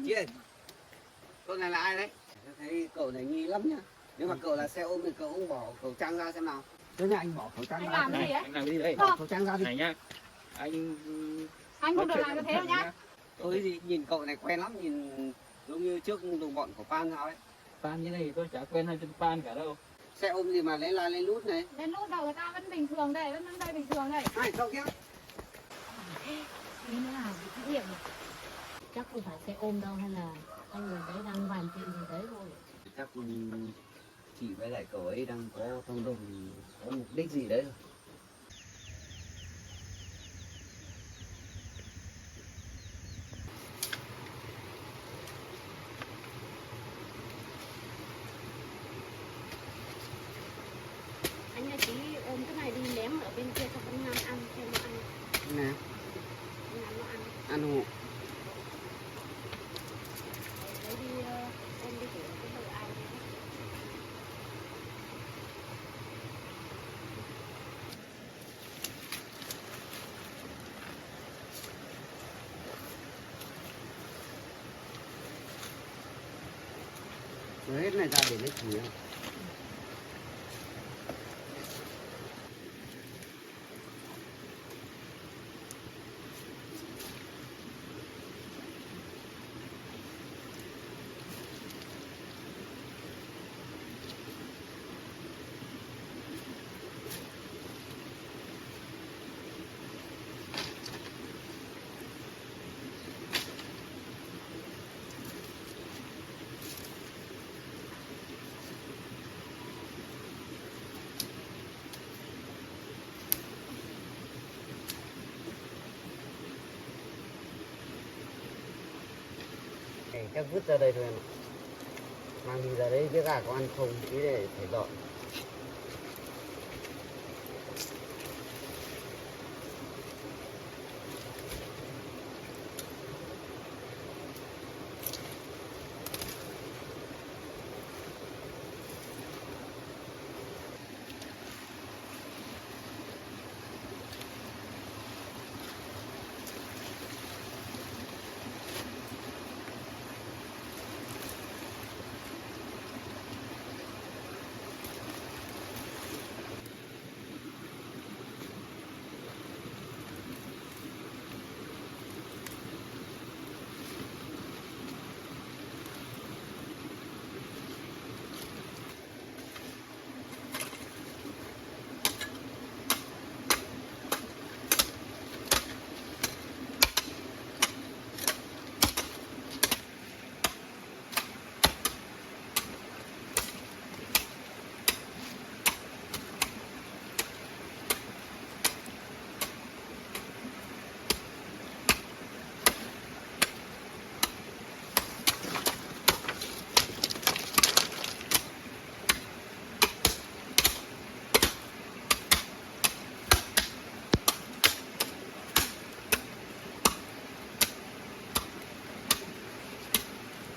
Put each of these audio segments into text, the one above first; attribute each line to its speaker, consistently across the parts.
Speaker 1: chị ơi, cậu này là ai đấy? Tôi thấy cậu này nghi lắm nhá. Nếu mà cậu là xe ôm thì cậu cũng bỏ khẩu trang ra xem nào. Thế nha, anh bỏ khẩu trang ra.
Speaker 2: Làm gì ấy?
Speaker 3: Anh làm cái gì đây?
Speaker 1: Bỏ khẩu trang ra đi.
Speaker 3: Này nhá. Anh
Speaker 2: Anh không được làm như thế đâu nhá.
Speaker 1: Tôi gì nhìn cậu này quen lắm, nhìn giống như trước đồng bọn của Pan sao ấy.
Speaker 3: Pan như này thì tôi chả quen hai chân Pan cả đâu.
Speaker 1: Xe ôm gì mà lấy la lên nút này.
Speaker 2: Đến lúc đầu người ta vẫn bình thường đây, vẫn đây bình thường đây.
Speaker 1: Hai cậu kia.
Speaker 2: Thế nữa là bị hiểm.
Speaker 4: Chắc không phải xe ôm đâu, hay là anh người đấy đang hoàn thiện gì đấy thôi.
Speaker 1: Chắc chị với lại cậu ấy đang có thông đồng, có mục đích gì đấy rồi.
Speaker 4: Anh ơi, tí ôm cái này đi ném ở bên kia cho con Nam ăn, cho nó ăn.
Speaker 1: Nè,
Speaker 4: Nam nó ăn.
Speaker 1: ăn hộ.
Speaker 4: Đấy đi ôm đi kiểu cái đầu ai đấy.
Speaker 1: Rồi hết này ra để lấy củi không? Chắc vứt ra đây thôi em ạ. Mang đi ra đấy biết gà có ăn không, tí để phải dọn.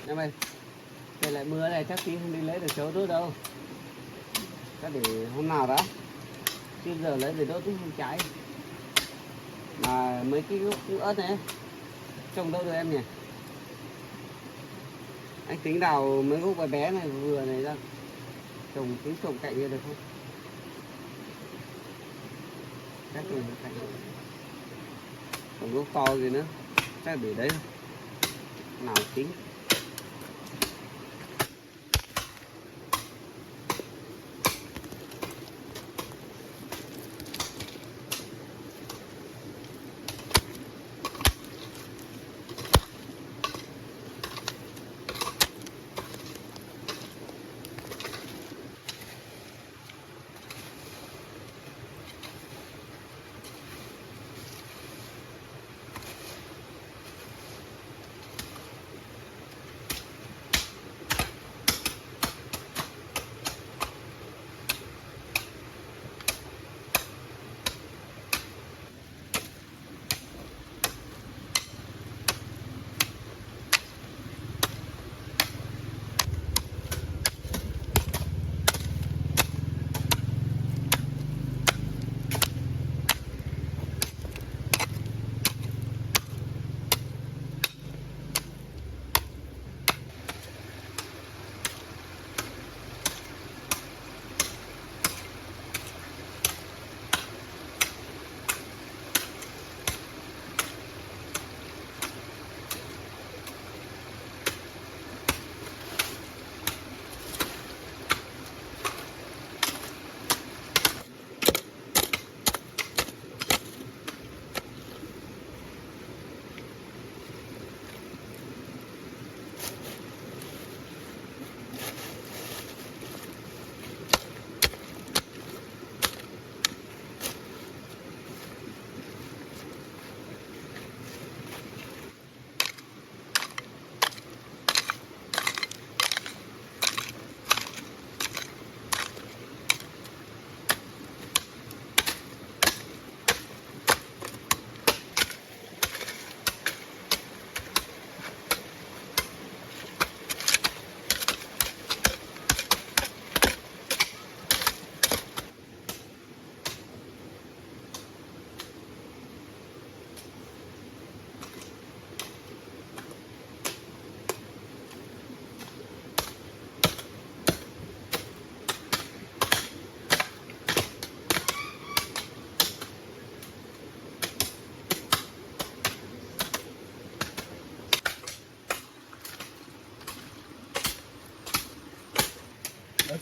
Speaker 1: Em ơi, trời lại mưa này chắc tí không đi lấy được chấu đốt đâu. Chắc để hôm nào đó. Chứ giờ lấy về đốt cũng không cháy. Mà mấy cái gốc ớt này trồng đâu được em nhỉ? Anh tính đào mấy gốc bé bé này vừa này ra. Trồng tính trồng cạnh kia được không? Chắc trồng cạnh được. Trồng gốc to gì nữa. Chắc để đấy thôi. Nào tính.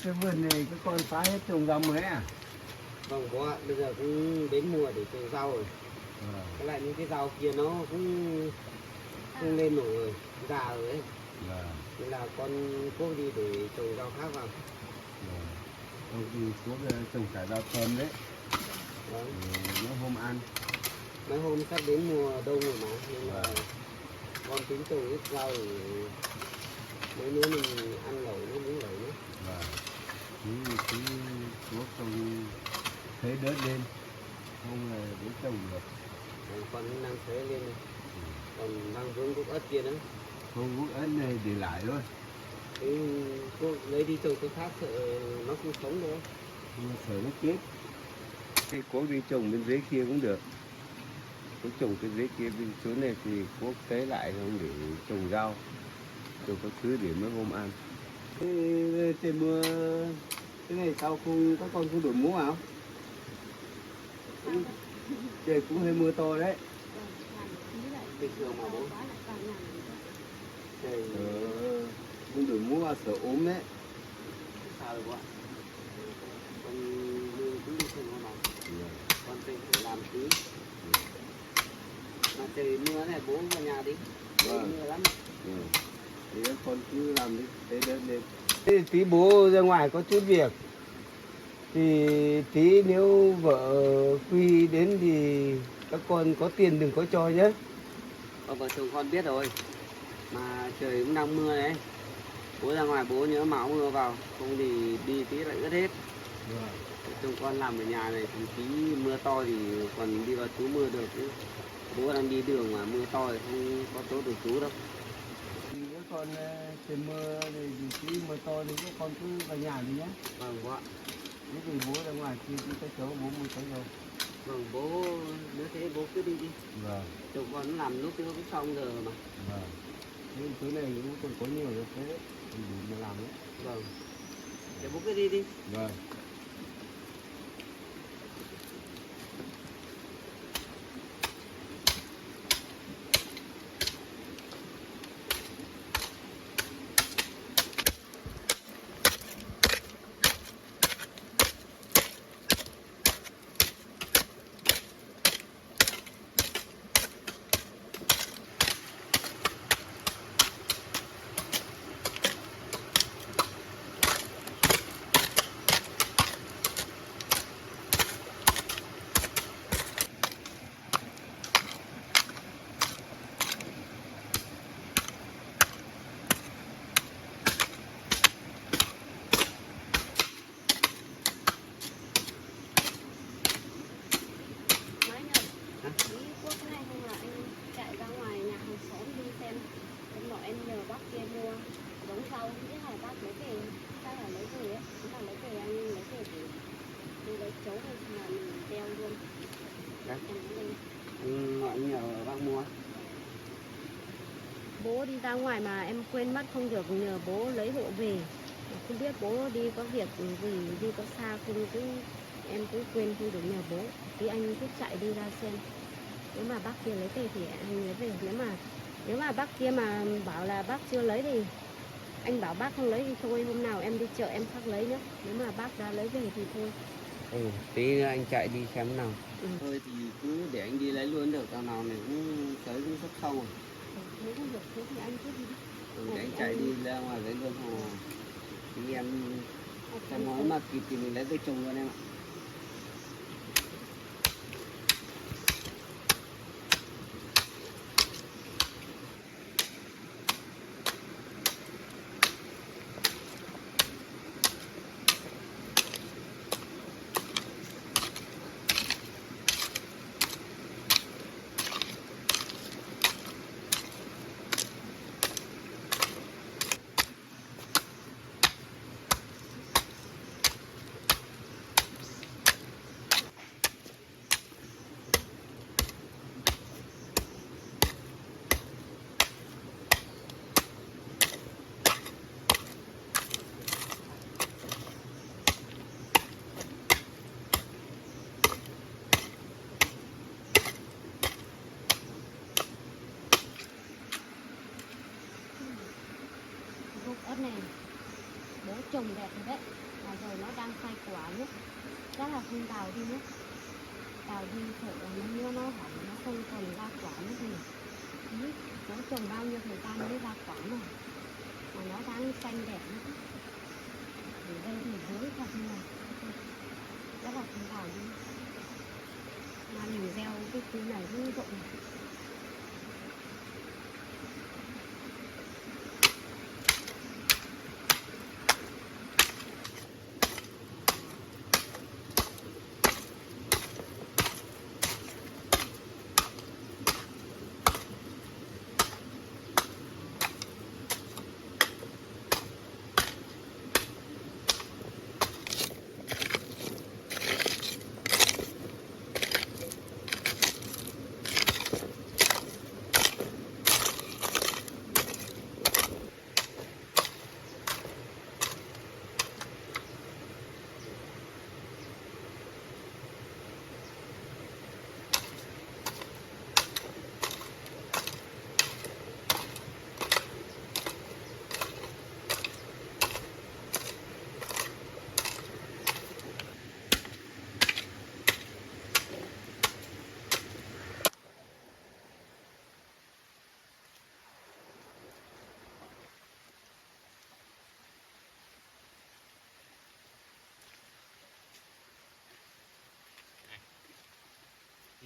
Speaker 5: cái vườn này cái con phá hết trồng rau mới à?
Speaker 1: Vâng bố ạ, bây giờ cũng đến mùa để trồng rau rồi.
Speaker 5: Vâng.
Speaker 1: Cái lại những cái rau kia nó cũng không lên nổi rồi, già rồi ấy.
Speaker 5: Vâng.
Speaker 1: Nên là con cuốc đi để trồng rau khác vào.
Speaker 5: Vâng. Ông đi xuống trồng cả rau thơm đấy.
Speaker 1: Vâng.
Speaker 5: Nó hôm ăn.
Speaker 1: Mấy hôm sắp đến mùa đông rồi mà, nên là
Speaker 5: Vâng.
Speaker 1: con tính trồng ít rau để mấy nữa mình ăn lẩu nữa, miếng lẩu nữa.
Speaker 5: Vâng. Cứ xuống trồng thế đớt lên. Không là để trồng được.
Speaker 1: Con đang thế lên này. Còn đang vướng cuốc ớt kia nữa.
Speaker 5: Không cuốc ớt này để lại thôi.
Speaker 1: Cái cuốc lấy đi trồng cái khác sợ nó không sống nữa.
Speaker 5: Nhưng mà sợ nó chết. Cái cuốc đi trồng bên dưới kia cũng được. Cuốc trồng cái dưới kia bên xuống này thì cuốc tế lại không để trồng rau. Trồng các thứ để mấy hôm ăn.
Speaker 1: Trời mưa cái này sao không các con không đổi mũ áo? Trời cũng hơi mưa to đấy. Bình thường mà bố. Trời không đổi mũ vào sợ ốm đấy. Sao rồi bố ạ? Con lương cũng đi không có nào. Con phải làm tí. Mà trời mưa này bố vào nhà đi. Mưa lắm.
Speaker 5: Thì các con cứ làm đi, thế đỡ lên.
Speaker 1: Thế tí bố ra ngoài có chút việc. Thì tí nếu vợ Quy đến thì các con có tiền đừng có cho nhé. Vợ chồng con biết rồi. Mà trời cũng đang mưa đấy. Bố ra ngoài bố nhớ máu mưa vào. Không thì đi tí lại ướt hết. Chồng con làm ở nhà này thì tí mưa to thì còn đi vào trú mưa được. Bố đang đi đường mà mưa to thì không có chỗ được trú đâu. Nếu con trời mưa thì tí mưa to thì các con cứ vào nhà đi nhé. Vâng bố ạ. Nếu thì bố ra ngoài kia đi tới chỗ bố mua tới rồi. Vâng bố nếu thế bố cứ đi đi.
Speaker 5: Vâng.
Speaker 1: Chồng con làm lúc nó cũng xong giờ mà.
Speaker 5: Vâng. Nhưng thứ này cũng còn có nhiều được thế đấy. Đủ mà làm đấy.
Speaker 1: Vâng. Để bố cứ đi đi.
Speaker 5: Vâng.
Speaker 1: Anh nhờ bác mua.
Speaker 4: Bố đi ra ngoài mà em quên mất không được nhờ bố lấy hộ về. Không biết bố đi có việc gì, đi có xa không, em cũng quên không được nhờ bố. Tí anh cứ chạy đi ra xem. Nếu mà bác kia lấy về thì anh lấy về. Nếu mà bác kia mà bảo là bác chưa lấy thì anh bảo bác không lấy thì thôi, hôm nào em đi chợ em khác lấy nhé. Nếu mà bác đã lấy về thì thôi.
Speaker 1: Tí nữa anh chạy đi xem nào. Thôi thì cứ để anh đi lấy luôn được, tao nào này cũng tới cũng sắp xong rồi.
Speaker 4: Nếu không được thế thì anh cứ đi.
Speaker 1: Để anh chạy đi ra ngoài lấy luôn xong rồi. Thì em xem nói mà kịp thì mình lấy cây trồng luôn em ạ.
Speaker 4: Gốc ớt này bố trồng đẹp rồi đấy. Mà giờ nó đang sai quả nhé. Chắc là không đào đi nhé. Đào đi sợ là nó mưa nó hỏng, nó không còn ra quả nữa thì biết nó trồng bao nhiêu thời gian mới ra quả rồi. Mà nó đang xanh đẹp nữa. Ở đây thì dối thật nhưng mà chắc là không đào đi. Mà mình gieo cái thứ này cũng rộng này.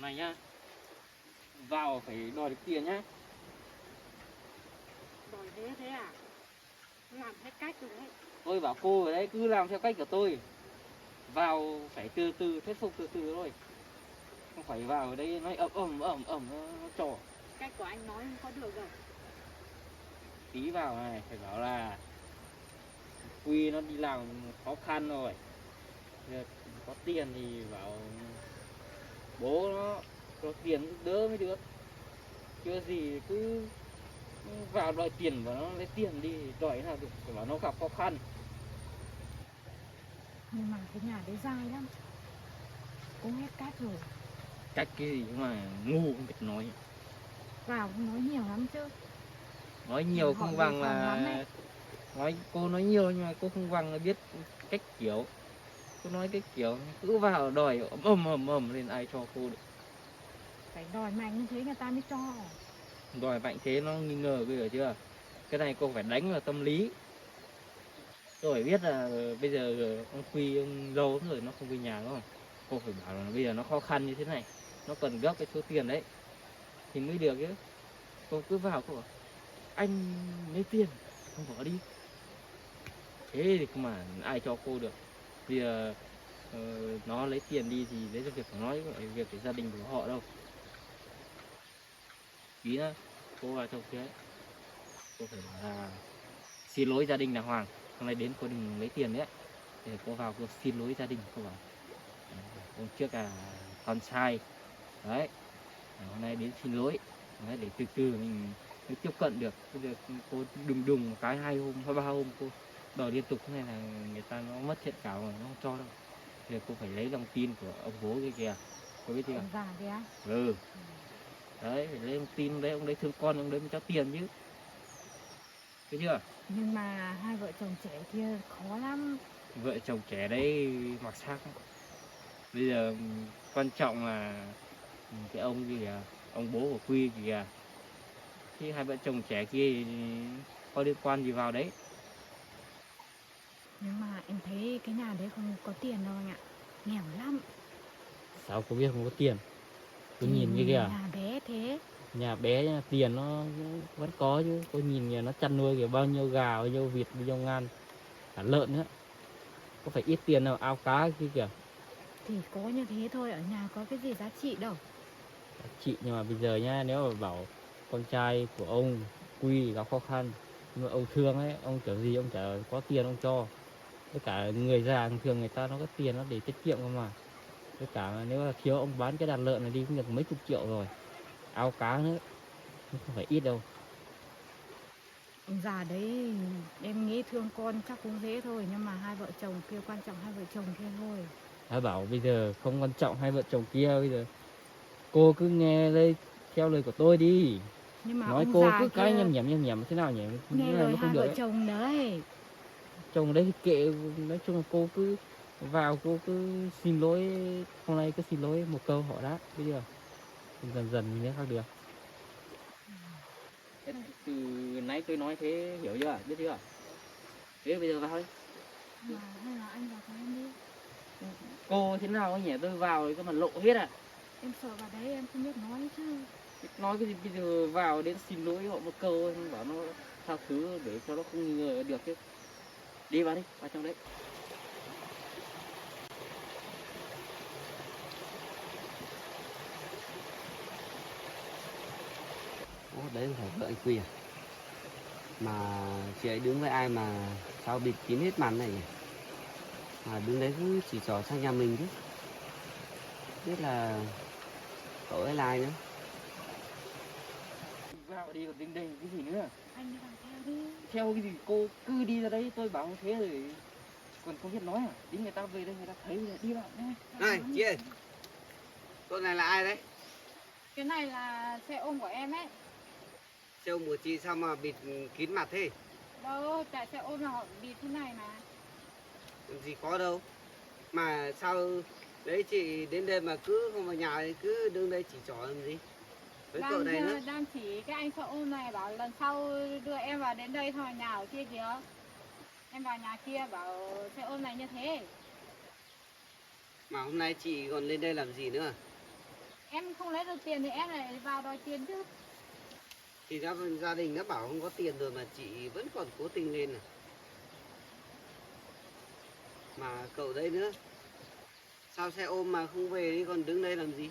Speaker 3: Này nhá, vào phải đòi được tiền nhá.
Speaker 2: Đòi thế à? Làm hết cách rồi đấy.
Speaker 3: Tôi bảo cô ở đấy cứ làm theo cách của tôi. Vào phải từ từ, thuyết phục từ từ thôi. Không phải vào ở đây nói nó trò.
Speaker 2: Cách của anh nói không có được rồi.
Speaker 3: Tí vào này phải bảo là Quy nó đi làm khó khăn rồi. Giờ có tiền thì bảo bố nó có tiền giúp đỡ mới được. Chưa gì cứ vào đòi tiền và nó lấy tiền đi đòi thế nào được, phải bảo nó gặp khó khăn.
Speaker 2: Nhưng mà cái nhà đấy dai lắm. Cũng hết cách rồi.
Speaker 3: Cách cái gì mà ngu không biết nói.
Speaker 2: Vào cũng nói nhiều lắm chứ.
Speaker 3: Nói nhiều
Speaker 2: Họ
Speaker 3: không
Speaker 2: đề
Speaker 3: bằng
Speaker 2: phòng
Speaker 3: là
Speaker 2: lắm ấy.
Speaker 3: cô nói nhiều nhưng mà cô không bằng là biết cách kiểu. Cô nói cái kiểu cứ vào đòi ầm lên ai cho cô được.
Speaker 2: Phải đòi mạnh như thế người ta mới cho.
Speaker 3: Đòi mạnh thế nó nghi ngờ bây giờ chưa. Cái này cô phải đánh vào tâm lý. Tôi phải biết là bây giờ ông Quy ông lâu rồi nó không về nhà đúng không. Cô phải bảo là bây giờ nó khó khăn như thế này, nó cần gấp cái số tiền đấy thì mới được chứ. Cô cứ vào cô bảo anh lấy tiền không bỏ đi, thế thì mà ai cho cô được. Bây giờ nó lấy tiền đi thì đấy là việc của nó chứ không phải việc của gia đình của họ đâu. Ý nữa, cô vào trong kia cô phải bảo là xin lỗi gia đình đàng hoàng, hôm nay đến cô đừng lấy tiền đấy. Để cô vào cô xin lỗi gia đình, cô bảo hôm trước là con sai đấy, hôm nay đến xin lỗi đấy, để từ từ mình mới tiếp cận được. Bây giờ cô đùng một cái 2 hôm hay 3 hôm cô đòi liên tục thế này là người ta nó mất thiện cảm rồi, nó không cho đâu. Bây giờ cô phải lấy lòng tin của ông bố kia kìa, cô biết chưa?
Speaker 2: Ông già đấy á?
Speaker 3: Ừ đấy, phải lấy lòng tin đấy, ông đấy thương con ông đấy mới cho tiền chứ, thấy chưa?
Speaker 2: Nhưng mà hai vợ chồng trẻ kia khó lắm.
Speaker 3: Vợ chồng trẻ đấy mặc xác lắm. Bây giờ quan trọng là cái ông gì kìa, ông bố của Quy kìa, thì hai vợ chồng trẻ kia thì có liên quan gì vào đấy.
Speaker 2: Nhưng mà em thấy cái nhà đấy không có tiền đâu anh ạ. Nghèo lắm.
Speaker 3: Sao cô biết không có tiền? Cô nhìn kia kìa,
Speaker 2: Nhà bé thế.
Speaker 3: nhà bé nha, tiền nó vẫn có chứ. Cô nhìn kìa, nó chăn nuôi kìa, bao nhiêu gà, bao nhiêu vịt, bao nhiêu ngan, cả lợn nữa. Có phải ít tiền đâu, ao cá kia kìa.
Speaker 2: Thì có như thế thôi, ở nhà có cái gì giá trị đâu.
Speaker 3: Chị nhưng mà bây giờ nhá, nếu mà bảo con trai của ông Quy gặp khó khăn nhưng mà ông thương ấy, ông kiểu gì ông chả có tiền ông cho. Với cả người già thường người ta nó có tiền nó để tiết kiệm cơ mà. Với cả nếu mà thiếu ông bán cái đàn lợn này đi cũng được mấy chục triệu rồi, ao cá nữa, không phải ít đâu.
Speaker 2: Ông già đấy em nghĩ thương con chắc cũng dễ thôi. Nhưng mà hai vợ chồng kia, quan trọng hai vợ chồng kia thôi.
Speaker 3: Đã bảo bây giờ không quan trọng hai vợ chồng kia, bây giờ cô cứ nghe đây theo lời của tôi đi.
Speaker 2: Nhưng mà
Speaker 3: Nói
Speaker 2: ông
Speaker 3: cô
Speaker 2: già
Speaker 3: cứ cái
Speaker 2: kia
Speaker 3: nhầm thế nào nhỉ?
Speaker 2: nghe
Speaker 3: Thế này
Speaker 2: lời
Speaker 3: nó không
Speaker 2: hai
Speaker 3: được
Speaker 2: vợ
Speaker 3: đấy.
Speaker 2: chồng đấy.
Speaker 3: chồng đấy thì kệ, nói chung là cô cứ vào cô cứ xin lỗi, hôm nay cứ xin lỗi một câu họ đã, bây giờ dần dần mình mới khác được. Từ nãy tôi nói thế hiểu chưa, biết chưa? Thế bây giờ vào đi.
Speaker 2: Mà hay là anh vào cùng em đi.
Speaker 3: Cô thế nào nhỉ, tôi vào cái mặt lộ hết à?
Speaker 2: Em sợ vào đấy em không biết nói chứ.
Speaker 3: Nói cái gì bây giờ vào đến xin lỗi họ một câu, bảo nó tha thứ để cho nó không nghi ngờ được chứ. Đi vào đi, vào trong đấy.
Speaker 1: Ồ, đấy không phải vợ anh Quy à? Mà chị ấy đứng với ai mà sao bịt kín hết mặt này nhỉ? Mà đứng đấy cứ chỉ trỏ sang nhà mình chứ. Biết là cậu ấy là ai nữa.
Speaker 3: Vào đi còn đứng đây cái gì nữa?
Speaker 2: Anh đi làm theo đi.
Speaker 3: Theo cái gì, cô cứ đi ra đấy, tôi bảo thế rồi còn không biết nói à? Đi người ta về đây người ta thấy rồi, đi vào nhé.
Speaker 1: Này chị ơi, con này là ai đấy?
Speaker 2: Cái này là xe ôm của em ấy.
Speaker 1: Xe ôm của chị sao mà bịt kín mặt thế?
Speaker 2: Đâu, chạy xe ôm là họ bịt thế này mà.
Speaker 1: Làm gì có đâu. Mà sao đấy chị đến đây mà cứ không vào nhà thì cứ đứng đây chỉ trỏ làm gì? Với cậu này nữa.
Speaker 2: Đang chỉ cái anh xe ôm này bảo lần sau đưa em vào đến đây thôi, nhà ở kia kìa. Em vào nhà kia bảo xe ôm này như thế.
Speaker 1: Mà hôm nay chị còn lên đây làm gì nữa?
Speaker 2: Em không lấy được tiền thì em lại vào đòi tiền chứ.
Speaker 1: Thì gia đình đã bảo không có tiền rồi mà chị vẫn còn cố tình lên à? Mà cậu đây nữa. Sao xe ôm mà không về đi còn đứng đây làm gì?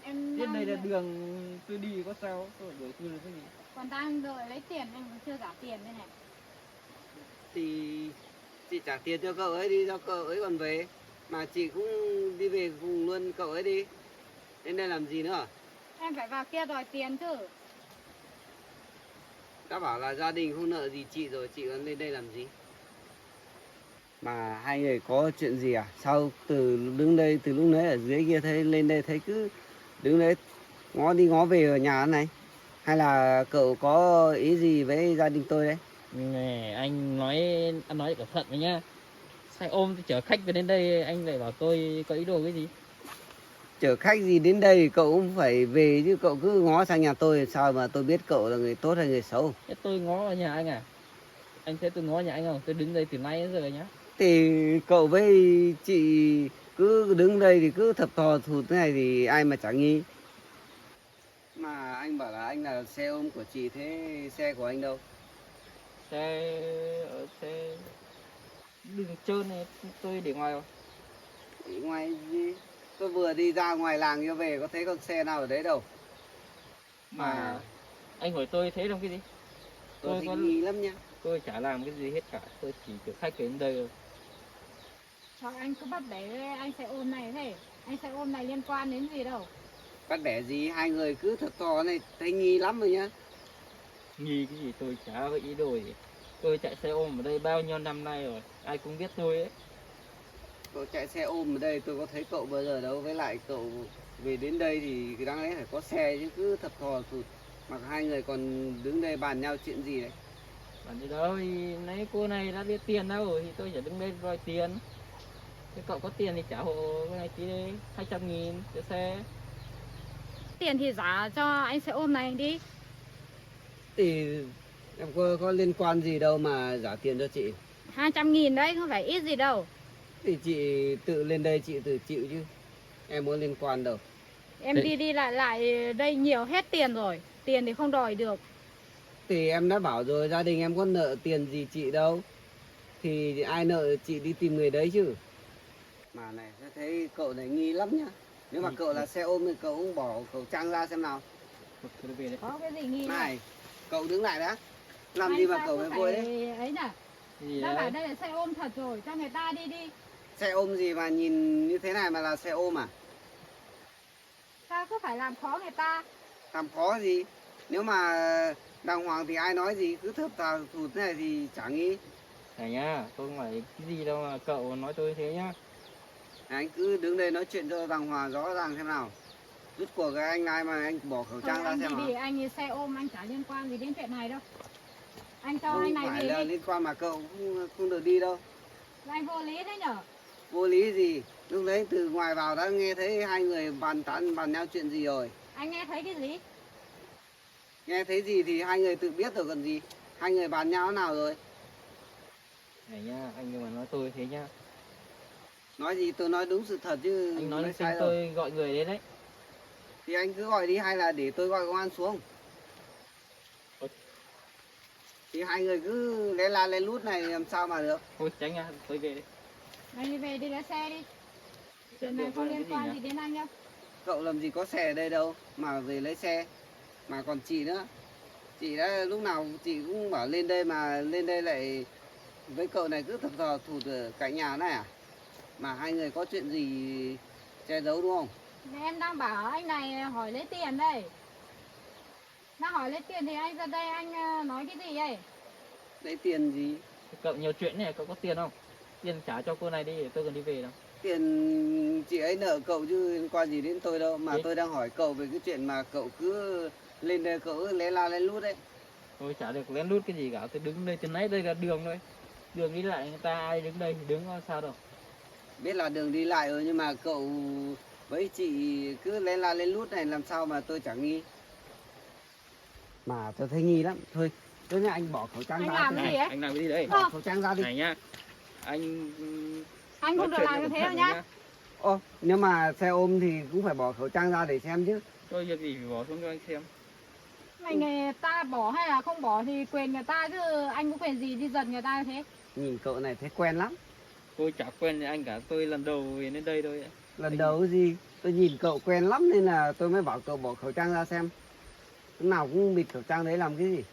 Speaker 2: Em
Speaker 3: Biết
Speaker 2: đang
Speaker 3: đây là đường tôi đi có sao, tôi đuổi tôi là cái gì?
Speaker 2: còn đang đợi lấy tiền, em còn chưa trả tiền đây này.
Speaker 1: Thì chị trả tiền cho cậu ấy đi, cho cậu ấy còn về. Mà chị cũng đi về cùng luôn cậu ấy đi. Đến đây làm gì nữa?
Speaker 2: Em phải vào kia đòi tiền chứ.
Speaker 1: Đã bảo là gia đình không nợ gì chị rồi, chị còn lên đây làm gì? Mà hai người có chuyện gì à? Sao từ đứng đây, từ lúc nãy ở dưới kia thấy lên đây thấy cứ đứng đấy ngó đi ngó về ở nhà này? Hay là cậu có ý gì với gia đình tôi đấy?
Speaker 3: Này, anh nói cẩn thận với nhá. Xe ôm tôi chở khách về đến đây, anh lại bảo tôi có ý đồ cái gì?
Speaker 1: Chở khách gì đến đây thì cậu cũng phải về chứ, cậu cứ ngó sang nhà tôi sao mà tôi biết cậu là người tốt hay người xấu?
Speaker 3: Thế tôi ngó vào nhà anh à? Anh thấy tôi ngó nhà anh không? Tôi đứng đây từ nay đến giờ nhá.
Speaker 1: Thì cậu với chị cứ đứng đây thì cứ thập thò thụt thế này thì ai mà chả nghi. Mà anh bảo là anh là xe ôm của chị, thế xe của anh đâu?
Speaker 3: Xe ở xe đường trơn này tôi để ngoài rồi.
Speaker 1: Ở ngoài gì? Tôi vừa đi ra ngoài làng cho về có thấy con xe nào ở đấy đâu.
Speaker 3: Mà anh hỏi tôi thế làm cái gì?
Speaker 1: Tôi thì
Speaker 3: có-
Speaker 1: nghi lắm nha.
Speaker 3: Tôi chả làm cái gì hết cả, tôi chỉ chở khách đến đây rồi.
Speaker 2: Sao anh cứ bắt để anh xe ôm này thế? Anh xe ôm này liên quan đến gì đâu?
Speaker 1: Bắt bẻ gì, hai người cứ thật to này thấy nghi lắm rồi nhá.
Speaker 3: Nghi cái gì, tôi chả có ý đồ gì. Tôi chạy xe ôm ở đây bao nhiêu năm nay rồi, ai cũng biết tôi ấy.
Speaker 1: Cậu chạy xe ôm ở đây tôi có thấy cậu bao giờ đâu. Với lại cậu về đến đây thì đáng lẽ phải có xe chứ, cứ thật thò thụt. Mà hai người còn đứng đây bàn nhau chuyện gì đấy?
Speaker 3: Bạn đi đâu thì nãy cô này đã biết tiền đâu thì tôi chỉ đứng đây đòi tiền. Thế cậu có tiền thì trả hộ cái này tí đi, 200.000 cho xe.
Speaker 2: Tiền thì trả cho anh xe ôm này đi.
Speaker 1: Thì em có liên quan gì đâu mà trả tiền cho chị.
Speaker 2: 200.000 đấy, không phải ít gì đâu.
Speaker 1: Thì chị tự lên đây chị tự chịu chứ. Em có liên quan đâu.
Speaker 2: Em
Speaker 3: Thế-
Speaker 2: đi đi lại lại đây nhiều hết tiền rồi. Tiền thì không đòi được.
Speaker 1: Thì em đã bảo rồi, gia đình em có nợ tiền gì chị đâu. Thì ai nợ chị đi tìm người đấy chứ. Mà này, tôi thấy cậu này nghi lắm nhá. Nếu mà cậu là xe ôm thì cậu cũng bỏ khẩu trang ra xem nào.
Speaker 3: Tôi về đấy.
Speaker 2: Có cái gì nghi đâu.
Speaker 1: Này, cậu đứng lại đã. Làm
Speaker 2: Anh
Speaker 1: gì mà
Speaker 2: sao
Speaker 1: cậu
Speaker 2: cứ
Speaker 1: phải vui đấy?
Speaker 2: ấy nhỉ?
Speaker 3: Cái gì
Speaker 2: Đã bảo
Speaker 3: đấy?
Speaker 2: đây là xe ôm thật rồi, cho người ta đi đi.
Speaker 1: Xe ôm gì mà nhìn như thế này mà là xe ôm à?
Speaker 2: Sao cứ phải làm khó người ta?
Speaker 1: Làm khó gì? Nếu mà đàng hoàng thì ai nói gì, cứ thập thà thụt thế này thì chả nghi.
Speaker 3: Này nhá, tôi không phải cái gì đâu mà cậu nói tôi thế nhá.
Speaker 1: Anh cứ đứng đây nói chuyện cho đàng hoàng rõ ràng xem nào. Rút cuộc cái anh này mà anh bỏ khẩu
Speaker 2: Thôi
Speaker 1: trang ra
Speaker 2: anh
Speaker 1: xem
Speaker 2: đi
Speaker 1: nào.
Speaker 2: đi, anh xe ôm anh chả liên quan gì đến chuyện này đâu. Anh cho
Speaker 1: Không
Speaker 2: anh này
Speaker 1: phải
Speaker 2: về
Speaker 1: là
Speaker 2: đi.
Speaker 1: liên quan mà cậu không được đi đâu.
Speaker 2: Anh vô lý thế nhở?
Speaker 1: Vô lý gì? Lúc đấy từ ngoài vào đã nghe thấy hai người bàn tán bàn nhau chuyện gì rồi.
Speaker 2: Anh nghe thấy cái gì?
Speaker 1: Nghe thấy gì thì hai người tự biết rồi còn gì. Hai người bàn nhau thế nào rồi.
Speaker 3: Này nhá, anh nhưng mà nói tôi thế nhá.
Speaker 1: Nói gì tôi nói đúng sự thật chứ.
Speaker 3: Anh nói linh tinh
Speaker 1: sai đâu.
Speaker 3: tôi gọi người đến đấy.
Speaker 1: Thì anh cứ gọi đi hay là để tôi gọi công an xuống.
Speaker 3: Ôi.
Speaker 1: Thì hai người cứ lén la lén lút này làm sao mà được.
Speaker 3: Thôi tránh nha, tôi về đi.
Speaker 2: Anh đi về đi lấy xe đi. Chuyện
Speaker 3: Được
Speaker 2: này không
Speaker 3: rồi,
Speaker 2: liên
Speaker 3: cái gì
Speaker 2: quan
Speaker 3: nhỉ?
Speaker 2: gì đến anh đâu.
Speaker 1: Cậu làm gì có xe ở đây đâu mà về lấy xe. Mà còn chị nữa. Chị đã lúc nào chị cũng bảo lên đây mà lên đây lại với cậu này cứ thập thò thụt ở cạnh nhà này à? Mà hai người có chuyện gì che giấu đúng không?
Speaker 2: Em đang bảo anh này hỏi lấy tiền đây. Đang hỏi lấy tiền thì anh ra đây anh nói cái gì vậy?
Speaker 1: Lấy tiền gì?
Speaker 3: Cậu nhiều chuyện này, cậu có tiền không? Tiền trả cho cô này đi để tôi còn đi về đâu.
Speaker 1: Tiền chị ấy nợ cậu chứ liên quan gì đến tôi đâu. Mà
Speaker 3: Thế-
Speaker 1: tôi đang hỏi cậu về cái chuyện mà cậu cứ lên đây cậu cứ lén la lén lút đấy.
Speaker 3: Tôi chả được lén lút cái gì cả, tôi đứng đây từ nãy đây là đường thôi. Đường đi lại người ta ai đứng đây thì đứng có sao đâu.
Speaker 1: Biết là đường đi lại rồi nhưng mà cậu với chị cứ lén la lén lút này làm sao mà tôi chẳng nghi. Mà tôi thấy nghi lắm. Thôi, tôi nhá anh bỏ khẩu trang
Speaker 2: Anh
Speaker 1: ra.
Speaker 2: làm
Speaker 1: thôi.
Speaker 2: cái gì ấy?
Speaker 3: Anh làm cái gì đấy?
Speaker 1: Bỏ khẩu trang ra đi.
Speaker 3: Này nhá. Anh
Speaker 2: Anh không được làm như thế đâu nhá.
Speaker 1: Ô, nếu mà xe ôm thì cũng phải bỏ khẩu trang ra để xem chứ.
Speaker 3: Tôi việc gì phải bỏ xuống cho anh xem.
Speaker 2: Này người ta bỏ hay là không bỏ thì quyền người ta chứ anh có quyền gì đi giật người ta như thế?
Speaker 1: Nhìn cậu này thấy quen lắm.
Speaker 3: Tôi chả quen với anh cả, tôi lần đầu về đến đây thôi.
Speaker 1: Lần
Speaker 3: Anh-
Speaker 1: đầu gì, tôi nhìn cậu quen lắm nên là tôi mới bảo cậu bỏ khẩu trang ra xem. Lúc nào cũng bịt khẩu trang đấy làm cái gì.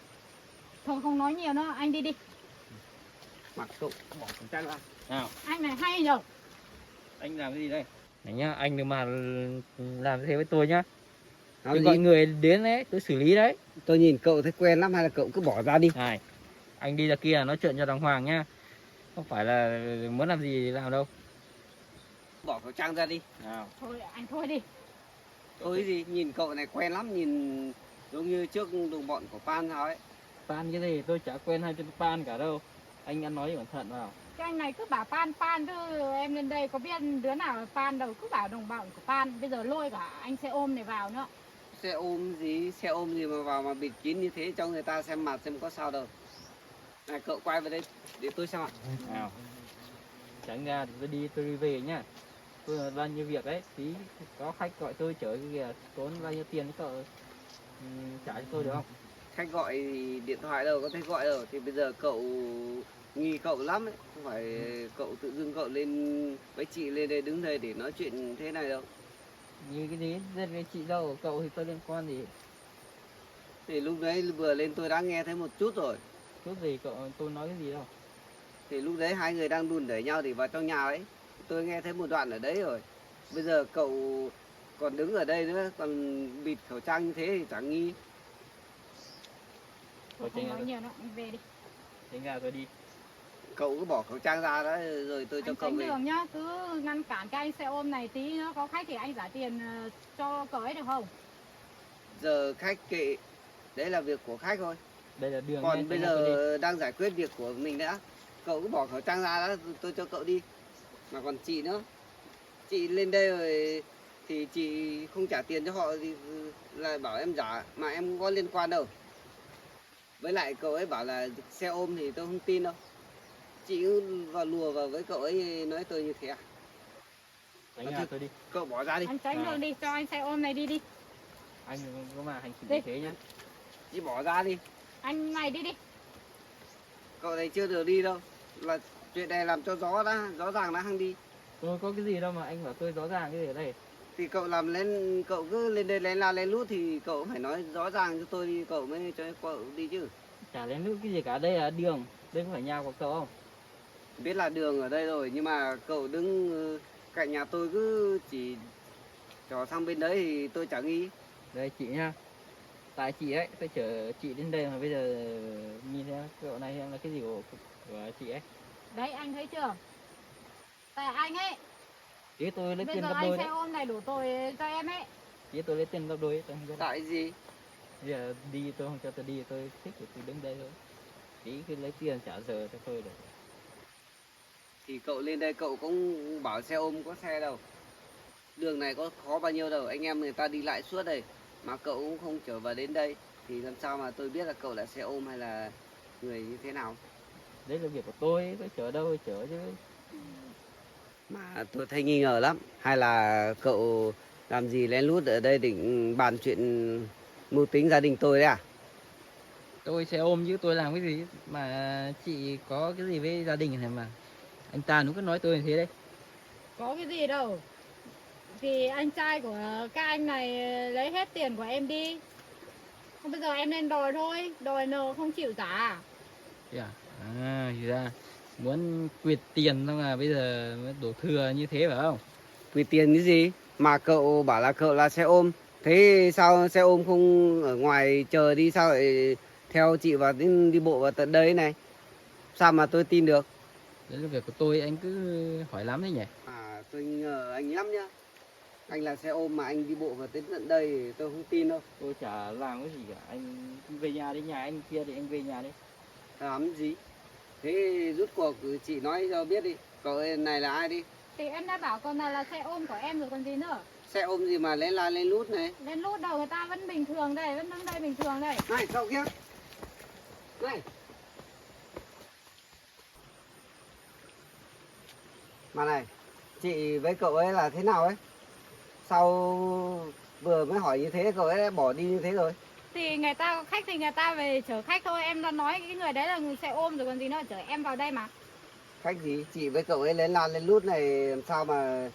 Speaker 2: Thôi không nói nhiều nữa, anh đi đi.
Speaker 1: Mặc cậu bỏ khẩu trang ra.
Speaker 3: Nào,
Speaker 2: Anh này hay nhở?
Speaker 3: anh làm cái gì đây? Này nhá, anh đừng mà làm thế với tôi nhá.
Speaker 1: Nói
Speaker 3: Tôi
Speaker 1: gì?
Speaker 3: gọi người đến đấy, tôi xử lý đấy.
Speaker 1: Tôi nhìn cậu thấy quen lắm hay là cậu cứ bỏ ra đi.
Speaker 3: Này, anh đi ra kia nói chuyện cho đàng hoàng nhá. Không phải là muốn làm gì thì làm đâu.
Speaker 1: Bỏ khẩu trang ra đi.
Speaker 3: Nào,
Speaker 2: Thôi anh thôi đi.
Speaker 1: Tôi gì, nhìn cậu này quen lắm, nhìn giống như trước đồng bọn của Pan sao ấy.
Speaker 3: pan cái gì tôi chả quen hai tên pan cả đâu. Anh ăn nói cẩn thận vào.
Speaker 2: Cái anh này cứ bảo pan pan chứ em lên đây có biết đứa nào là pan đâu, cứ bảo đồng bọn của pan. Bây giờ lôi cả anh xe ôm này vào nữa.
Speaker 1: Xe ôm gì mà vào mà bịt kín như thế cho người ta xem mặt xem có sao đâu. Này cậu quay vào đây để tôi xem ạ.
Speaker 3: Nào, tránh ra thì tôi đi về nhá. Tôi là bao nhiêu việc đấy, tí có khách gọi tôi chở cái kìa, tốn bao nhiêu tiền cậu trả cho tôi được không?
Speaker 1: Khách gọi thì điện thoại đâu có thể gọi đâu. Thì bây giờ cậu nghi cậu lắm ấy. Không phải cậu tự dưng cậu lên với chị lên đây đứng đây để nói chuyện thế này đâu.
Speaker 3: Như cái gì, rất với chị dâu của cậu thì tôi liên quan gì?
Speaker 1: Thì lúc đấy vừa lên tôi đã nghe thấy một chút rồi.
Speaker 3: Chút gì cậu, tôi nói cái gì đâu.
Speaker 1: Thì lúc đấy hai người đang đùn đẩy nhau để vào trong nhà ấy. Tôi nghe thấy một đoạn ở đấy rồi. Bây giờ cậu còn đứng ở đây nữa, còn bịt khẩu trang như thế thì chẳng nghi.
Speaker 3: Thôi
Speaker 2: Không
Speaker 3: tránh
Speaker 2: nói
Speaker 3: ra,
Speaker 2: nhiều nữa, anh về đi.
Speaker 3: tránh ra tôi đi.
Speaker 1: Cậu cứ bỏ khẩu trang ra đó rồi tôi cho
Speaker 2: Anh
Speaker 1: cậu
Speaker 2: tránh
Speaker 1: về.
Speaker 2: đường nhá, cứ ngăn cản cái anh xe ôm này tí nữa có khách thì anh trả tiền cho cậu ấy được không?
Speaker 1: Giờ khách kệ, đấy là việc của khách thôi.
Speaker 3: Đây là đường
Speaker 1: Còn
Speaker 3: nha,
Speaker 1: bây
Speaker 3: tránh ra tôi đi.
Speaker 1: giờ đang giải quyết việc của mình đã. Cậu cứ bỏ khẩu trang ra đó, tôi cho cậu đi. Mà còn chị nữa. Chị lên đây rồi thì chị không trả tiền cho họ thì lại bảo em giả mà em không có liên quan đâu. Với lại cậu ấy bảo là xe ôm thì tôi không tin đâu. Chị cứ vào lùa vào với cậu ấy nói tôi như thế à?
Speaker 3: Tránh ra tôi đi.
Speaker 1: Cậu bỏ ra đi.
Speaker 2: Anh tránh đường đi, cho anh xe ôm này đi đi.
Speaker 3: Anh đừng có mà hành xử
Speaker 2: Đi.
Speaker 3: như thế nhá.
Speaker 1: Chị bỏ ra đi.
Speaker 2: Anh này đi đi.
Speaker 1: Cậu này chưa được đi đâu. Là chuyện này làm cho rõ ràng đã hăng đi.
Speaker 3: Tôi có cái gì đâu mà anh bảo tôi rõ ràng cái gì ở đây.
Speaker 1: Thì cậu làm lên, cậu cứ lên đây lén la lén lút thì cậu phải nói rõ ràng cho tôi đi, cậu mới cho cậu đi chứ.
Speaker 3: Chả lén lút cái gì cả, đây là đường. Đây không phải nhà của cậu không?
Speaker 1: Biết là đường ở đây rồi nhưng mà cậu đứng cạnh nhà tôi cứ chỉ trò sang bên đấy thì tôi chẳng nghi.
Speaker 3: Đây chị nhá. Tại chị ấy, tôi chở chị đến đây mà bây giờ nhìn thấy cậu này em là cái gì của chị ấy.
Speaker 2: Đấy anh thấy chưa? Tại anh ấy,
Speaker 3: Ý tôi lấy
Speaker 2: bây
Speaker 3: tiền
Speaker 2: giờ
Speaker 3: gấp
Speaker 2: anh
Speaker 3: đôi
Speaker 2: xe
Speaker 3: đấy.
Speaker 2: ôm này đủ tội cho em ấy.
Speaker 3: Ý tôi lấy tiền gấp đôi ấy, tôi không biết.
Speaker 1: Tại gì?
Speaker 3: Bây giờ đi tôi không cho tôi đi, tôi thích thì tôi đứng đây thôi. tí cứ lấy tiền trả giờ cho thôi được.
Speaker 1: Thì cậu lên đây cậu cũng bảo xe ôm có xe đâu. Đường này có khó bao nhiêu đâu, anh em người ta đi lại suốt đây. Mà cậu cũng không chở vào đến đây. Thì làm sao mà tôi biết là cậu là xe ôm hay là người như thế nào.
Speaker 3: Đấy là việc của tôi chở đâu chở chứ.
Speaker 1: Mà tôi thấy nghi ngờ lắm. Hay là cậu làm gì lén lút ở đây định bàn chuyện mưu tính gia đình tôi đấy à?
Speaker 3: Tôi xe ôm chứ tôi làm cái gì mà chị có cái gì với gia đình này mà anh ta nó cứ nói tôi như thế đấy.
Speaker 2: Có cái gì đâu. Thì anh trai của các anh này lấy hết tiền của em đi. Không, bây giờ em nên đòi thôi. Đòi nợ không chịu trả.
Speaker 3: Thế à? À thì ra muốn quyệt tiền xong là bây giờ mới đổ thừa như thế phải không?
Speaker 1: Vì tiền cái gì? Mà cậu bảo là cậu là xe ôm. Thế sao xe ôm không ở ngoài chờ đi, sao lại theo chị vào đi bộ vào tận đây này? Sao mà tôi tin được?
Speaker 3: Đấy là việc của tôi, anh cứ hỏi lắm đấy nhỉ.
Speaker 1: À, tôi ngờ anh lắm nhá. Anh là xe ôm mà anh đi bộ vào đến tận đây thì tôi không tin đâu.
Speaker 3: Tôi chả làm cái gì cả, anh về nhà đi, nhà anh kia thì anh về nhà đi.
Speaker 1: Làm gì? Thế rút cuộc chị nói cho biết đi. Cậu này là ai đi?
Speaker 2: Thì em đã bảo con này là xe ôm của em rồi còn gì nữa.
Speaker 1: Xe ôm gì mà lén la lên lút này?
Speaker 2: Lên lút đầu người ta vẫn bình thường đây, vẫn đứng đây bình thường đây.
Speaker 1: Này, cậu kia. Này. Mà này, chị với cậu ấy là thế nào ấy? Sao vừa mới hỏi như thế cậu ấy đã bỏ đi như thế rồi?
Speaker 2: Thì người ta có khách thì người ta về chở khách thôi. Em đã nói cái người đấy là người xe ôm rồi còn gì nữa, chở em vào đây mà.
Speaker 1: Khách gì? Chị với cậu ấy lén la lên lút này làm sao mà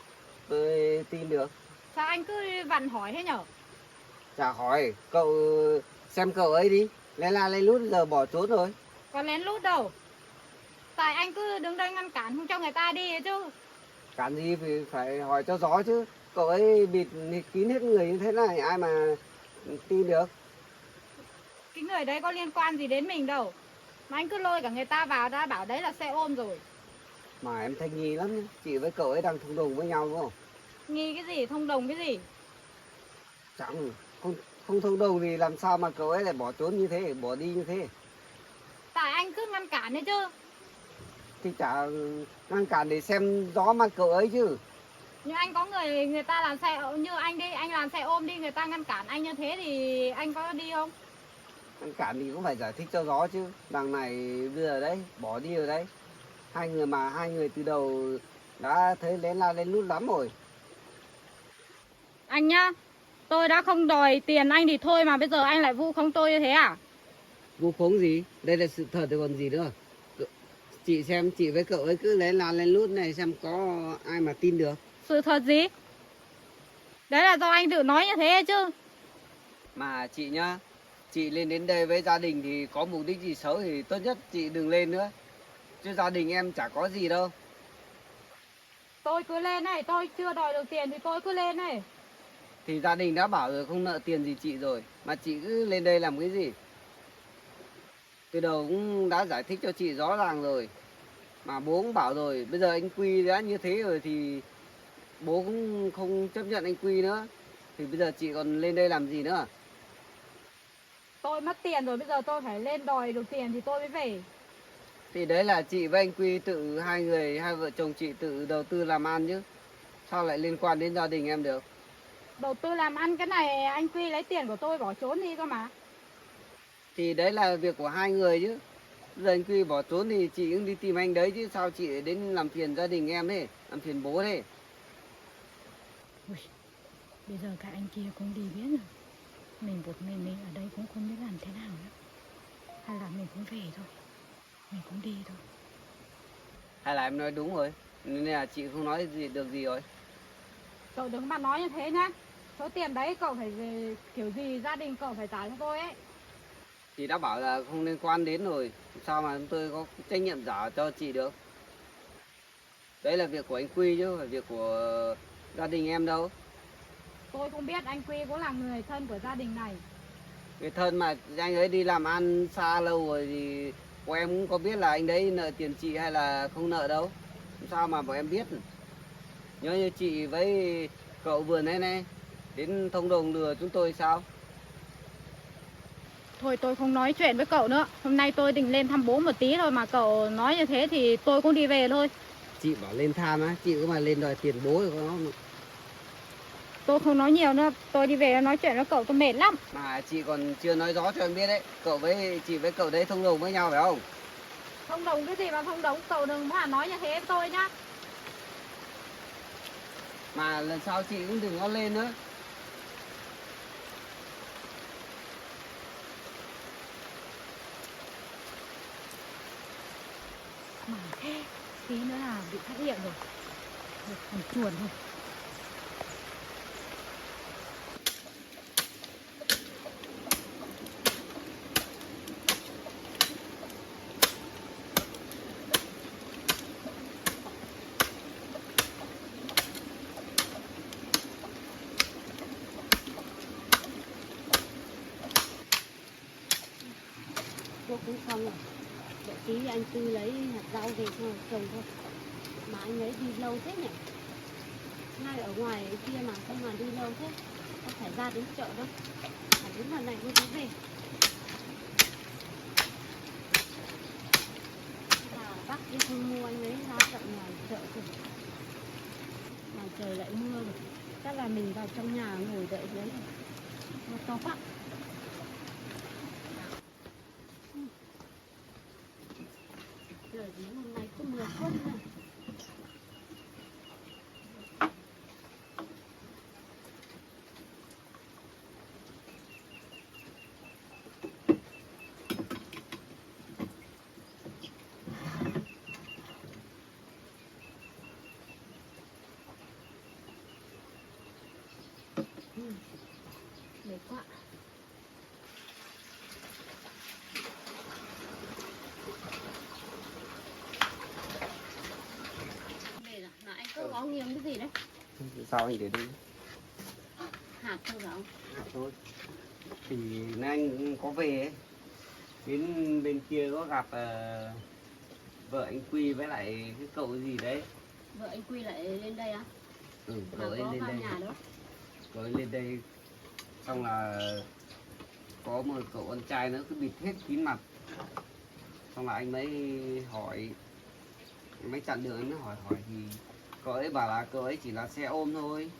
Speaker 1: tôi tin được?
Speaker 2: Sao anh cứ vặn hỏi thế nhở?
Speaker 1: Chả hỏi, cậu xem cậu ấy đi. Lén la lên lút giờ bỏ trốn rồi.
Speaker 2: Còn lén lút đâu. Tại anh cứ đứng đây ngăn cản không cho người ta đi chứ.
Speaker 1: Cản gì thì phải hỏi cho rõ chứ. Cậu ấy bịt kín hết người như thế này ai mà tin được.
Speaker 2: Cái người đấy có liên quan gì đến mình đâu. Mà anh cứ lôi cả người ta vào, đã bảo đấy là xe ôm rồi.
Speaker 1: Mà em thấy nghi lắm nhá. Chị với cậu ấy đang thông đồng với nhau đúng không?
Speaker 2: Nghi cái gì, thông đồng cái gì.
Speaker 1: Chẳng không thông đồng thì làm sao mà cậu ấy lại bỏ trốn như thế, bỏ đi như thế.
Speaker 2: Tại anh cứ ngăn cản đấy chứ.
Speaker 1: Thì chả ngăn cản để xem rõ mặt cậu ấy chứ.
Speaker 2: Như anh có người ta làm xe, như anh đi, anh làm xe ôm đi, người ta ngăn cản anh như thế thì anh có đi không?
Speaker 1: Ngăn cản thì cũng phải giải thích cho rõ chứ. Đằng này bây giờ đấy, bỏ đi rồi đấy. Hai người từ đầu đã thấy lén la lên lút lắm rồi.
Speaker 2: Anh nhá, tôi đã không đòi tiền anh thì thôi mà bây giờ anh lại vu khống tôi như thế à?
Speaker 1: Vu khống gì? Đây là sự thật thì còn gì nữa. Chị xem chị với cậu ấy cứ lén la lên lút này xem có ai mà tin được.
Speaker 2: Sự thật gì? Đấy là do anh tự nói như thế chứ.
Speaker 1: Mà chị nhá, chị lên đến đây với gia đình thì có mục đích gì xấu thì tốt nhất chị đừng lên nữa. Chứ gia đình em chả có gì đâu.
Speaker 2: Tôi cứ lên này, tôi chưa đòi được tiền thì tôi cứ lên này.
Speaker 1: Thì gia đình đã bảo rồi không nợ tiền gì chị rồi. Mà chị cứ lên đây làm cái gì? Từ đầu cũng đã giải thích cho chị rõ ràng rồi. Mà bố cũng bảo rồi, bây giờ anh Quy đã như thế rồi thì bố cũng không chấp nhận anh Quy nữa. Thì bây giờ chị còn lên đây làm gì nữa?
Speaker 2: Tôi mất tiền rồi, bây giờ tôi phải lên đòi được tiền thì tôi mới về.
Speaker 1: Thì đấy là chị với anh Quy tự hai vợ chồng chị tự đầu tư làm ăn chứ. Sao lại liên quan đến gia đình em được?
Speaker 2: Đầu tư làm ăn cái này anh Quy lấy tiền của tôi bỏ trốn đi cơ mà.
Speaker 1: Thì đấy là việc của hai người chứ. Bây giờ anh Quy bỏ trốn thì chị cũng đi tìm anh đấy chứ. Sao chị đến làm phiền gia đình em thế? Làm phiền bố thế?
Speaker 2: Ui, bây giờ các anh kia cũng đi biết rồi. Mình một mình ở đây cũng không biết làm thế nào nữa. Hay là mình cũng về thôi. Mình cũng đi thôi.
Speaker 1: Hay là em nói đúng rồi. Nên là chị không nói gì được gì rồi.
Speaker 2: Cậu đừng mà nói như thế nhá. Số tiền đấy cậu phải về, kiểu gì gia đình cậu phải trả cho tôi ấy.
Speaker 1: Chị đã bảo là không liên quan đến rồi. Sao mà chúng tôi có trách nhiệm trả cho chị được? Đấy là việc của anh Quy chứ không phải việc của gia đình em đâu.
Speaker 2: Tôi không biết anh Quy cũng là người thân của gia đình này.
Speaker 1: Người thân mà anh ấy đi làm ăn xa lâu rồi thì bọn em cũng có biết là anh đấy nợ tiền chị hay là không nợ đâu. Sao mà bọn em biết? Nhớ như chị với cậu vừa nãy này đến thông đồng lừa chúng tôi sao?
Speaker 2: Thôi tôi không nói chuyện với cậu nữa. Hôm nay tôi định lên thăm bố một tí thôi mà cậu nói như thế thì tôi cũng đi về thôi.
Speaker 1: Chị bảo lên tham á, chị có mà lên đòi tiền bố thì có nó.
Speaker 2: Tôi không nói nhiều nữa, tôi đi về nói chuyện với cậu tôi mệt lắm.
Speaker 1: Mà chị còn chưa nói rõ cho em biết đấy. Chị với cậu đấy thông đồng với nhau phải không?
Speaker 2: Thông đồng cái gì mà thông đồng, cậu đừng mà nói như thế với tôi nhá.
Speaker 1: Mà lần sau chị cũng đừng có lên nữa.
Speaker 2: Mà thế, tí nữa là bị phát hiện rồi. Một thằng chuồn thôi.
Speaker 4: Cô cũng xong rồi. Đợi tí anh Tư lấy hạt rau về cho trồng thôi. Mà anh ấy đi lâu thế nhỉ? Ngay ở ngoài kia mà sao mà đi lâu thế? Không phải ra đến chợ đâu. Phải đến lần này mới thấy về. Là bác đi không mua anh ấy ra tận ngoài chợ rồi. Mà trời lại mưa rồi. Chắc là mình vào trong nhà ngồi đợi dưới rồi. Nó to quá. Trời gì hôm nay cứ mưa không này. Mệt quá. Mệt à? Mà anh cứ có nghiêng cái gì đấy?
Speaker 1: Sao anh để đi?
Speaker 4: Hạt thôi phải không?
Speaker 1: Thôi. Thì nay anh có về ấy. Đến bên kia có gặp vợ anh Quy với lại cái cậu gì đấy.
Speaker 4: Vợ anh Quy lại lên đây á?
Speaker 1: Ừ,
Speaker 4: Mà
Speaker 1: cậu ấy
Speaker 4: có
Speaker 1: lên
Speaker 4: vào
Speaker 1: đây.
Speaker 4: nhà đâu?
Speaker 1: Cậu ấy lên đây. Xong là có một cậu con trai nữa cứ bịt hết kín mặt. Xong là anh mới hỏi, mấy chặn đường anh mới hỏi thì cậu ấy bảo là cậu ấy chỉ là xe ôm thôi.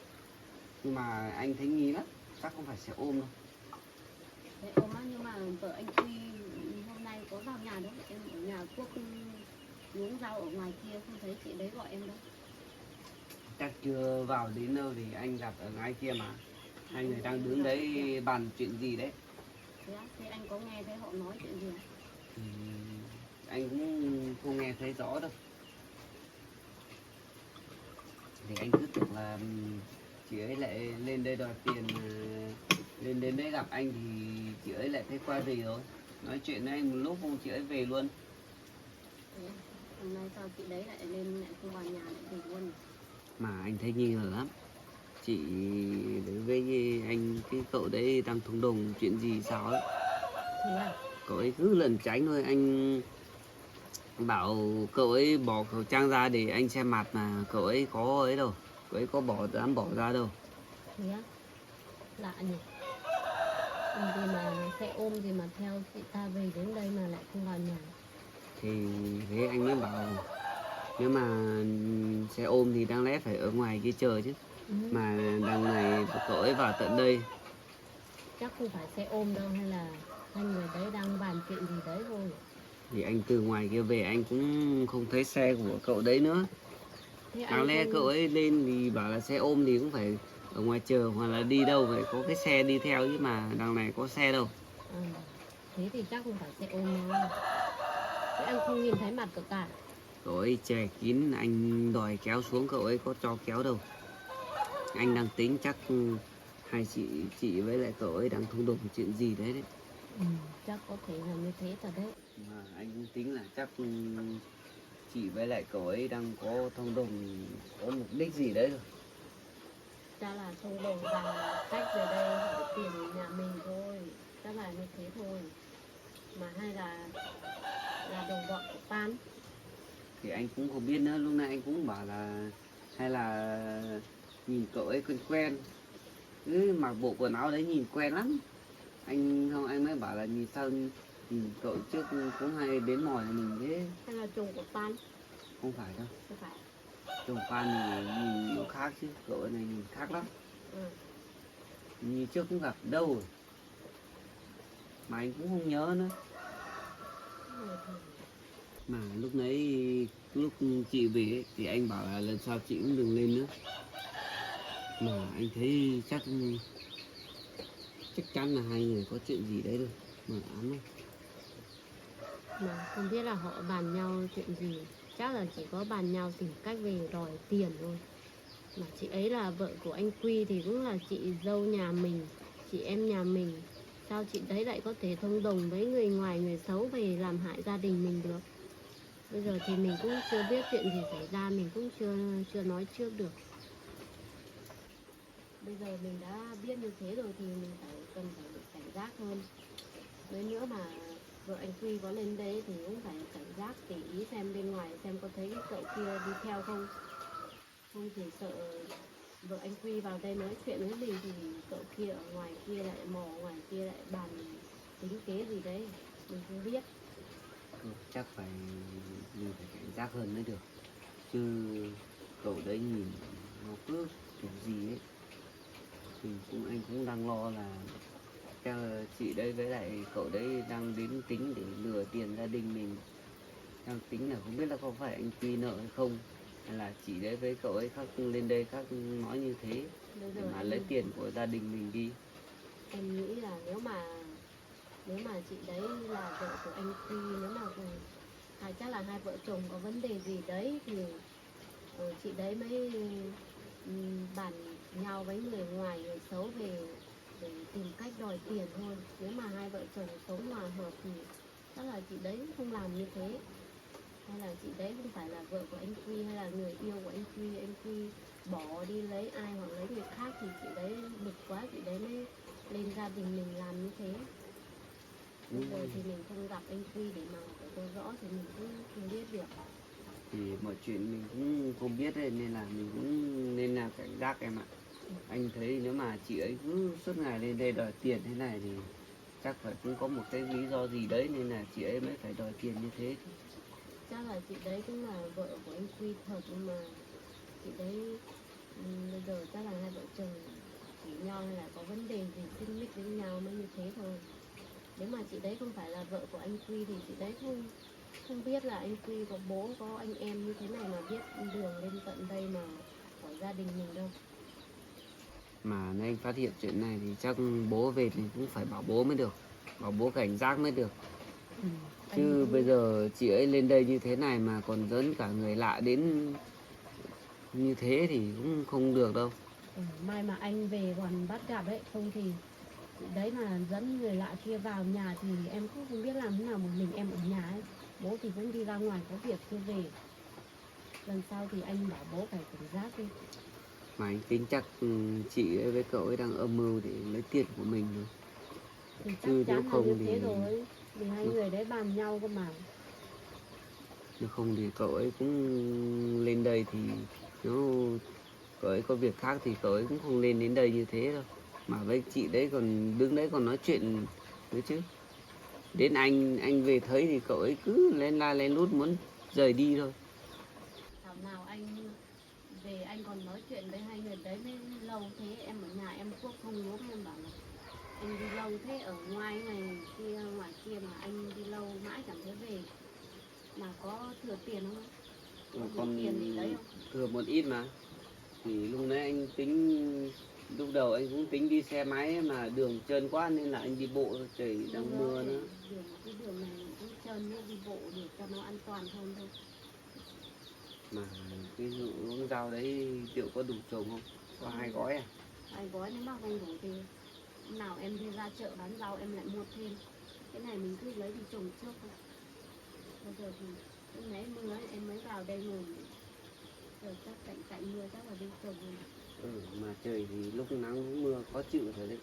Speaker 1: Nhưng mà anh thấy nghi lắm, chắc không phải xe ôm đâu.
Speaker 4: Thế ôm á, nhưng mà vợ anh Quy hôm nay có vào nhà đâu? Em ở nhà Quốc luống rau ở ngoài kia không thấy chị đấy gọi em đâu.
Speaker 1: Chắc chưa vào đến đâu thì anh gặp ở ngay kia mà. Hai người đang đứng đấy bàn chuyện gì đấy.
Speaker 4: Thế á? Thế anh có nghe thấy họ nói chuyện gì không?
Speaker 1: Thì anh cũng không nghe thấy rõ đâu. Thì anh cứ tưởng là chị ấy lại lên đây đòi tiền, lên đến đấy gặp anh thì chị ấy lại thấy qua về rồi. Nói chuyện với anh một lúc không chị ấy về luôn.
Speaker 4: Thế á? Hôm nay sao chị đấy lại lên lại không vào nhà lại về luôn?
Speaker 1: Mà anh thấy nghi ngờ lắm. Chị đối với anh cái cậu đấy đang thúng đồng chuyện gì sao ấy.
Speaker 4: Thế à?
Speaker 1: Cậu ấy cứ lẩn tránh thôi. Anh bảo cậu ấy bỏ khẩu trang ra để anh xem mặt mà cậu ấy có ấy đâu. Cậu ấy có dám bỏ ra đâu.
Speaker 4: Thế á? Lạ nhỉ? Gì mà xe ôm gì mà theo chị ta về đến đây mà lại không vào nhà?
Speaker 1: Thì thế anh mới bảo nếu mà xe ôm thì đáng lẽ phải ở ngoài kia chờ chứ.
Speaker 4: Ừ.
Speaker 1: Mà đằng này cậu ấy vào tận đây.
Speaker 4: Chắc không phải xe ôm đâu, hay là hai người đấy đang bàn chuyện gì đấy thôi.
Speaker 1: Thì anh từ ngoài kia về anh cũng không thấy xe của cậu đấy nữa.
Speaker 4: Thế
Speaker 1: Đáng lẽ
Speaker 4: không...
Speaker 1: cậu ấy lên thì bảo là xe ôm thì cũng phải ở ngoài chờ hoặc là đi đâu phải có cái xe đi theo chứ mà đằng này có xe đâu.
Speaker 4: À, thế thì chắc không phải xe ôm đâu. Thế anh không nhìn thấy mặt cậu cả?
Speaker 1: Cậu ấy che kín, anh đòi kéo xuống cậu ấy có cho kéo đâu. Anh đang tính chắc hai chị với lại cậu ấy đang thung đụng chuyện gì đấy đấy.
Speaker 4: Ừ, chắc có thể là như thế thật đấy.
Speaker 1: Mà anh cũng tính là chắc chị với lại cậu ấy đang có thông đồng, có mục đích gì đấy rồi.
Speaker 4: Chắc là xung đột và khách về đây hỏi tiền nhà mình thôi. Chắc là như thế thôi. Mà hay là đồng bọn của Pan.
Speaker 1: Thì anh cũng không biết nữa, lúc nãy anh cũng bảo là hay là nhìn cậu ấy quen quen, cứ mặc bộ quần áo đấy nhìn quen lắm. Anh không, anh mới bảo là nhìn sao nhìn cậu trước cũng hay đến mỏi mình thế.
Speaker 4: Hay là chồng của Phan?
Speaker 1: Không phải đâu,
Speaker 4: Không phải.
Speaker 1: chồng Phan thì nhìn nó khác chứ, cậu này nhìn khác lắm.
Speaker 4: Ừ.
Speaker 1: Như trước cũng gặp đâu rồi mà anh cũng không nhớ nữa. Mà lúc nãy lúc chị về ấy, thì anh bảo là lần sau chị cũng đừng lên nữa. Mà anh thấy chắc chắn là hai người có chuyện gì đấy rồi, mà ám ấy.
Speaker 4: Mà không biết là họ bàn nhau chuyện gì. Chắc là chỉ có bàn nhau tìm cách về đòi tiền thôi. Mà chị ấy là vợ của anh Quy thì cũng là chị dâu nhà mình, chị em nhà mình. Sao chị đấy lại có thể thông đồng với người ngoài, người xấu về làm hại gia đình mình được? Bây giờ thì mình cũng chưa biết chuyện gì xảy ra, mình cũng chưa nói trước được. Bây giờ mình đã biết như thế rồi thì mình cần phải cảnh giác hơn. Với nữa mà vợ anh Quy có lên đấy thì cũng phải cảnh giác để ý xem bên ngoài xem có thấy cái cậu kia đi theo không. Không thì sợ vợ anh Quy vào đây nói chuyện với mình thì cậu kia ở ngoài kia lại mò, ngoài kia lại bàn tính kế gì đấy, mình không biết.
Speaker 1: Chắc phải mình phải cảnh giác hơn mới được, chứ cậu đấy nhìn nó cứ kiểu gì ấy. Anh cũng đang lo là chắc là chị đấy với lại cậu đấy đang đến tính để lừa tiền gia đình mình. Đang tính là không biết là có phải anh Quy nợ hay không, hay là chị đấy với cậu ấy khác lên đây khác nói như thế
Speaker 4: Bây
Speaker 1: để
Speaker 4: giờ
Speaker 1: mà lấy tiền của gia đình mình đi.
Speaker 4: em nghĩ là nếu mà chị đấy là vợ của anh Quy, nếu mà chắc là hai vợ chồng có vấn đề gì đấy thì chị đấy mới bàn nhau với người ngoài, người xấu về để tìm cách đòi tiền thôi. Nếu mà hai vợ chồng sống hòa hợp thì chắc là chị đấy không làm như thế. Hay là chị đấy không phải là vợ của anh Quy hay là người yêu của anh Quy bỏ đi lấy ai hoặc lấy người khác thì chị đấy bực quá, chị đấy mới lên gia đình mình làm như thế. Bây giờ thì mình không gặp anh Quy để mà phải nói rõ thì mình cũng không biết được.
Speaker 1: Thì mọi chuyện mình cũng không biết ấy, nên là mình cũng nên là cảnh giác em ạ. Anh thấy nếu mà chị ấy cứ suốt ngày lên đây đòi tiền thế này thì chắc phải cũng có một cái lý do gì đấy nên là chị ấy mới phải đòi tiền như thế.
Speaker 4: Chắc là chị đấy cũng là vợ của anh Quy thật, nhưng mà chị đấy bây giờ chắc là hai vợ chồng chỉ nhau hay là có vấn đề gì xích mích với nhau mới như thế thôi. Nếu mà chị đấy không phải là vợ của anh Quy thì chị đấy không biết là anh Quy có bố có anh em như thế này mà biết đường lên tận đây mà hỏi gia đình mình đâu.
Speaker 1: Mà nếu anh phát hiện chuyện này thì chắc bố về thì cũng phải bảo bố mới được, bảo bố cảnh giác mới được. Chứ bây giờ chị ấy lên đây như thế này mà còn dẫn cả người lạ đến như thế thì cũng không được đâu.
Speaker 2: Mai mà anh về còn bắt gặp ấy, không thì đấy mà dẫn người lạ kia vào nhà thì em cũng không biết làm thế nào, một mình em ở nhà ấy. Bố thì cũng đi ra ngoài có việc chưa về. Lần sau thì anh bảo bố phải cảnh giác đi.
Speaker 1: Mà anh tính chắc chị ấy với cậu ấy đang âm mưu để lấy tiền của mình rồi.
Speaker 4: Thì
Speaker 1: Chứ
Speaker 4: chắc
Speaker 1: nếu
Speaker 4: chắn là
Speaker 1: không
Speaker 4: như
Speaker 1: thì
Speaker 4: thế rồi. Vì hai người đấy bàn nhau cơ mà.
Speaker 1: nếu không thì cậu ấy cũng lên đây thì nếu cậu ấy có việc khác thì cậu ấy cũng không lên đến đây như thế đâu. Mà với chị đấy còn đứng đấy còn nói chuyện nữa chứ. Đến anh về thấy thì cậu ấy cứ lên la lên lút muốn rời đi thôi.
Speaker 4: Thảo nào anh về anh còn nói chuyện với hai người đấy mới lâu thế. Em ở nhà em thuốc không uống, em bảo là anh đi lâu thế, ở ngoài này kia ngoài kia mà anh đi lâu mãi chẳng thấy về. Mà có thừa tiền không? Có
Speaker 1: Còn
Speaker 4: tiền gì đấy không?
Speaker 1: thừa một ít mà. Thì lúc nãy anh tính, lúc đầu anh cũng tính đi xe máy mà đường trơn quá nên là anh đi bộ thôi, trời đang mưa nữa.
Speaker 4: Cái đường này cũng trơn nữa, đi bộ để cho nó an toàn hơn thôi.
Speaker 1: Mà cái dụ uống rau đấy liệu có đủ trồng không? Có 2 gói à?
Speaker 4: 2 gói nếu mà không đủ thì hôm nào em đi ra chợ bán rau em lại mua thêm. Cái này mình cứ lấy đi trồng trước thôi. Bây giờ thì lúc nãy mưa ấy, em mới vào đây ngồi. Giờ chắc cạnh mưa chắc là đi trồng rồi.
Speaker 1: Mà trời thì lúc nắng lúc mưa khó chịu rồi đấy.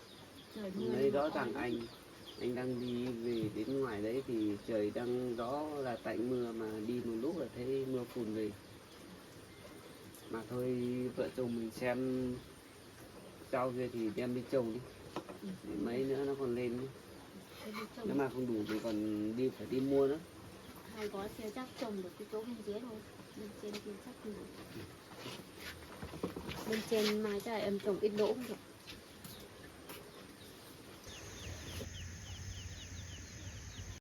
Speaker 4: Trời mưa
Speaker 1: Đấy
Speaker 4: nhưng mà
Speaker 1: rõ
Speaker 4: oi
Speaker 1: ràng
Speaker 4: lắm.
Speaker 1: anh đang đi về đến ngoài đấy thì trời đang rõ là tạnh mưa mà đi một lúc là thấy mưa phùn về. Mà thôi vợ chồng mình xem rau kia thì đem đi trồng đi, Mấy nữa nó còn lên.
Speaker 4: Thế thì trồng
Speaker 1: Nếu mà không đủ thì còn phải đi mua nữa.
Speaker 4: 2 gói xe chắc trồng được cái chỗ bên dưới thôi. Bên trên thì chắc không đủ. Bên trên mai chắc là em trồng ít đỗ cũng được.